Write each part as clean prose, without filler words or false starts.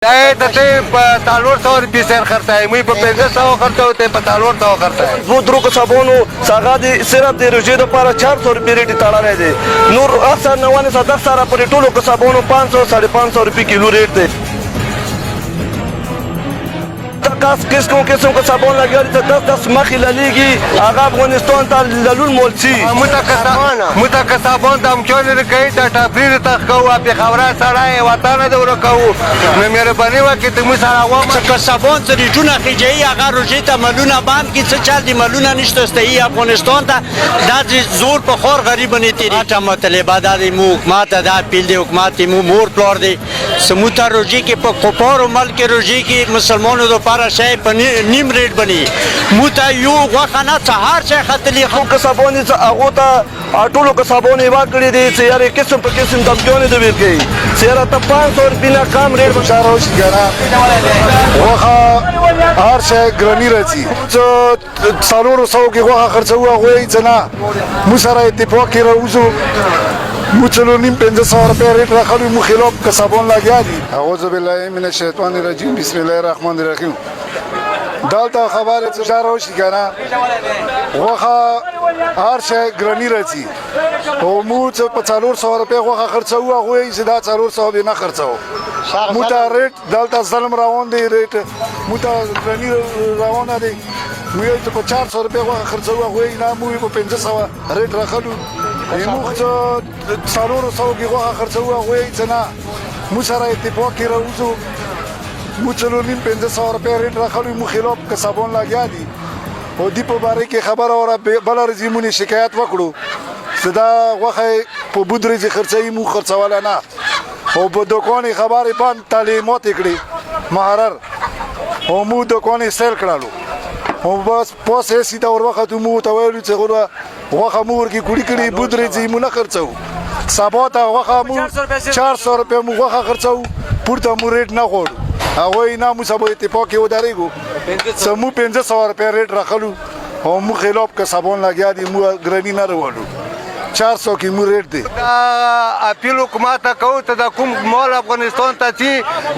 तालवर सौ पीसेर करता है मुई 1500 खर्चा होते है तालवर सौ करता है वो द्रो का साबुन सागा दी सिर्फ दे रुजे दो पारा 400 रुपये रेट ताड़ा रहे दे नूर अक्सर नवाने सा 10 सारा पर टोलो का साबुन 500 550 रुपये किलो रेट दे तकास किस्म का साबुन लगे और 10 मखी ललीगी आगा अफगानिस्तान ता ललुल मोलची मुता साबुन दम क्यों नहीं कही ता तफरीर तक कहू आप खबरा सड़ा है वतन दे और कहू मैं मेरे बने वा कि तुम सारा वा का साबुन से रिटूना की जाई आगा रोजे ता मलूना बाम की से चाल दी मलूना निश्तो स्तेई अफगानिस्तान ता दाज जोर पर खौर गरीब ने तेरी आटा मतले बादारी मु हुकूमत दा पिल दे हुकूमत मु मोर प्लॉर दे समुता रोजे के कोपोर मल के रोजे की मुसलमानों दो पारा शय नीम रेट बनी मुता यू वखाना चार से खतली का साबुन से आगोता आटोलो का साबुन इवा कड़ी दे से यार किस्म पर किस्म दम क्यों नहीं दे के से यार तब 500 रुपये ना काम रेट बचारा हो शिकारा वखा हर शय ग्रनी रहती जो सालों सौ के वखा खर्च हुआ वही जना मुसारा इत्तेफाक के रोज़ो मुचलो नीम 500 रुपये रेट रखा लू मुखिलों का साबुन लगा दी अऊज़ु बिल्लाहि मिनश शैतानिर रजीम बिस्मिल्लाहिर रहमानिर रहीम दालता खबर चार हो शिकारा वखा हर शय ग्रनी रहती और मुझ 400 रुपये वखा खर्च हुआ वही सीधा 400 भी ना खर्च हो मुता रेट दालता जलम रावन दे रेट मुता ग्रनी रावन दे मुझे तो 400 रुपये वखा खर्च हुआ वही ना मुझे को 500 रेट रखा लू मुझ 400 की वखा खर्च हुआ वही जना मुसारा इत्तेफाक के रोज़ो मुचलो नीम 500 रुपये रेट रखा लू मुखिलों का साबुन लगा दी और दीपो बारे की खबर और बला रजीमुनी शिकायत वकड़ो सदा वखे पो बुद्री जी खर्चाई मु खर्चा वाला ना और दुकानी खबर पान तालीमत इकड़ी महारर और मु दुकानी सेल करा लो और बस पोस है सीधा और वक्त मु तवेलु चगुरा वखा मुर की कुड़ी कड़ी बुद्री जी मु ना खर्चाऊ साबोता वखा मु 400 रुपये मु वखा खर्चाऊ पुरता मु रेट ना खोड़ वही ना मुझे सब इत्तेफाक के उधारी को समूह 500 रुपये रेट रखलू और मु खिलाफ का साबुन लगा दी मु ग्रनी ना रवालू 400 की मु रेट दे अपील हुकूमत कहू तो कुम मॉल अफगानिस्तान तची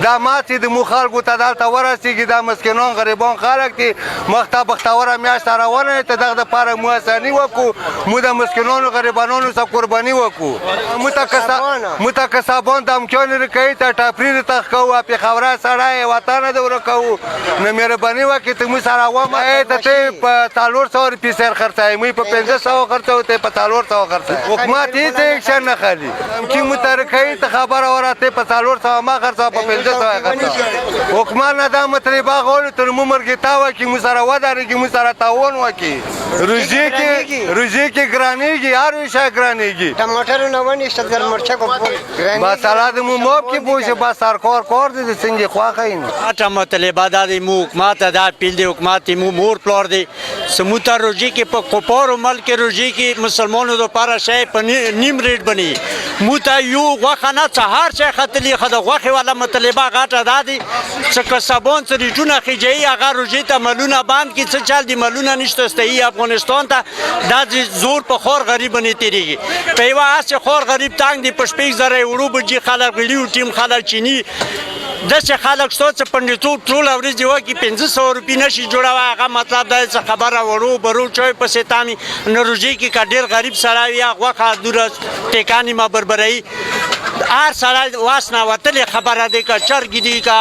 दा माची द मुखाल को तदाल तवरसी की दा मस्किनों गरीबों खालक थी मख्ता बख्तावरा म्याश तारावने तदा द पार मुआसनी वकू मुदा मस्किनों गरीबानों सब कुर्बानी वकू मुतकसाबोन दम क्यों नहीं कही ता तफरीर तक कहू आप खबरा सड़ा है वतन दे और कहू मैं मेरे बने वा कि तुम सारा वा मैं तते तालवर 100 रुपये सर खर्चा है मुई 500 खर्चा होते 400 हुकूमत ही से एक्शन न खाली की मुतरकई तो खबर और आते 500 मा खर्चा 500 खर्चा हुकूमत ना दा मतलब बागोल तो मुमर की तावा की मुसारा वदारी की मुसारा तावन वा की रुजी की ग्रानी की यार विषय ग्रानी की टमाटर नवन इस्तेमाल मरचा को बस सलाद मु मोब की पूछ बस सरकार कोर दे सिंगे ख्वा खाइन आटा मतले बादारी मु हुकूमत दा पिल दे हुकूमत मु मोर प्लॉर दे समुता रोजी के कोपोर मल के रोजी की मुसलमानों दो पारा शय नीम रेट बनी मुता यू वखाना चार से खतली खद वखे वाला मतलेबा गाटा दादी सक साबुन से रिटूना की जाई आगा रोजी ता मलूना बाम की से चाल दी मलूना निश्तो स्तेई अफगानिस्तान ता दाज जोर पर खौर गरीब ने तेरी पेवा से खौर गरीब तांग दी पशपीक जरे उड़ू बजी खाला वीडियो टीम खाला चीनी 10 खालक सोच पंडितू टोल अवरेज जो कि 500 रुपये नशी जोड़ावा आगा मतलब दा खबर वरू बरू चोय पसे तामी नरुजी की का ढेर गरीब सराविया वखा दूर टेकानी मा बरबरई आर सरा वासना वतले खबर दे का चरगिदी का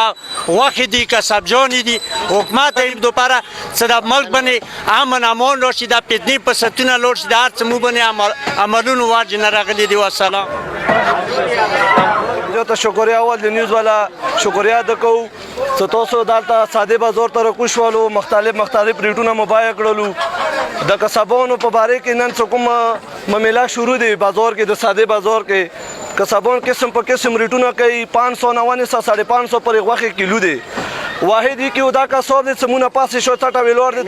वखदी का सब्जोनी दी हुकूमत दोबारा सदा मुल्क बने आमन अमन रोशिदा पितनी पसतुना लोशिदा समूह बने अमलुन वाज नरगली दी वसलाम जो तो शुक्रिया वाले न्यूज़ वाला शुक्रिया दको तो तोसो दालता सादे बाजार तर कुछ वालो मुख्तलिफ रेटों मुबाया करलू द कसबों पर बारे के नन सुकुम ममेला शुरू दे बाजार के द सादे बाजार के कसबों किस्म पर किस्म रेटों कई 599 550 पर एक वाक़ किलो दे واحد یې کې دا کسب دی څه پاسې شو څټه ویلور دی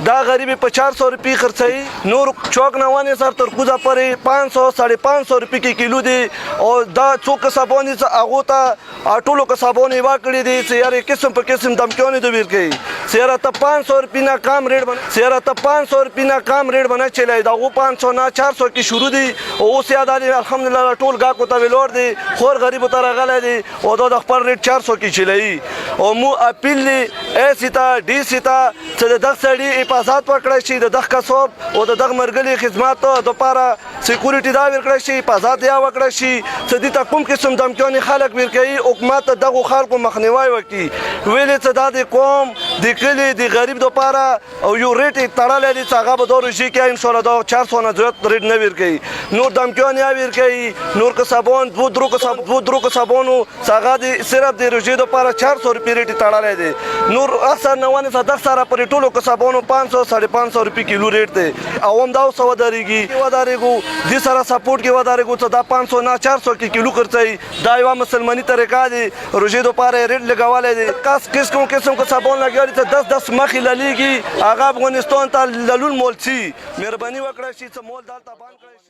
دا غریب په 400 روپۍ خرڅوي نور چوک نه ونې سر ترکوزه پورې 500 550 روپۍ کې کیلو دی او دا څو کسبونه چې هغو ته ټولو کسبونه یې واکړي دي چې یارې قسم په قسم دمکیانې د ویر کوي سیاره ته 500 روپۍ نه کم ریټ بنا سیاره ته 500 روپۍ نه کم ریټ بنا چلای دا هغو 500 نه 400 کې شروع دي اوس یاد دی الحمدلله ټول ګاکو ته ویلور دی خور غریبو ته راغلی دی او دا د خپل ریټ 400 کې چلایي او مو اپیل دی ایسي ته ډي سي ته چې د دغه سړي حفاظت وکړی شي د دغه کسب او د دغه مرګلي خدمات دپاره سکیورټي دا ورکړی شي حفاظت یا وکړی شي چې دې ته کوم قسم دمکیانې خلک ورکوي حکومت ته دغو خلکو مخنیوی وکړي ویلې چې دا د قوم د کلي د غریب دپاره او یو ریټ یې تړلی دی چې هغه به دا روژې کې انشاءالله دا 400 نه زیات ریټ نه ورکوي نور دمکیانې یا ورکوي نور کسبان دوه درو کسبانو چې هغه د صرف د روژې دپاره 400 روپۍ ریټ یې تړلی دی نور اکثر 90 سره پرې ټولو کسبانو 500 550 روپۍ کیلو ریټ دی عوام دا اوس ودرېږو دې سره سپورټ کې ودرېږو چې دا 500 نه 400 کې کیلو خرڅوي دا یوه مسلماني طریقه دی روژې دپاره یې ریټ لګولی دی قسم کسبان لګیا دي چې 10 مخې للیږي هغه افغانستان ته للون مول شي مهرباني وکړئ چې څه مول دلته بند کړئ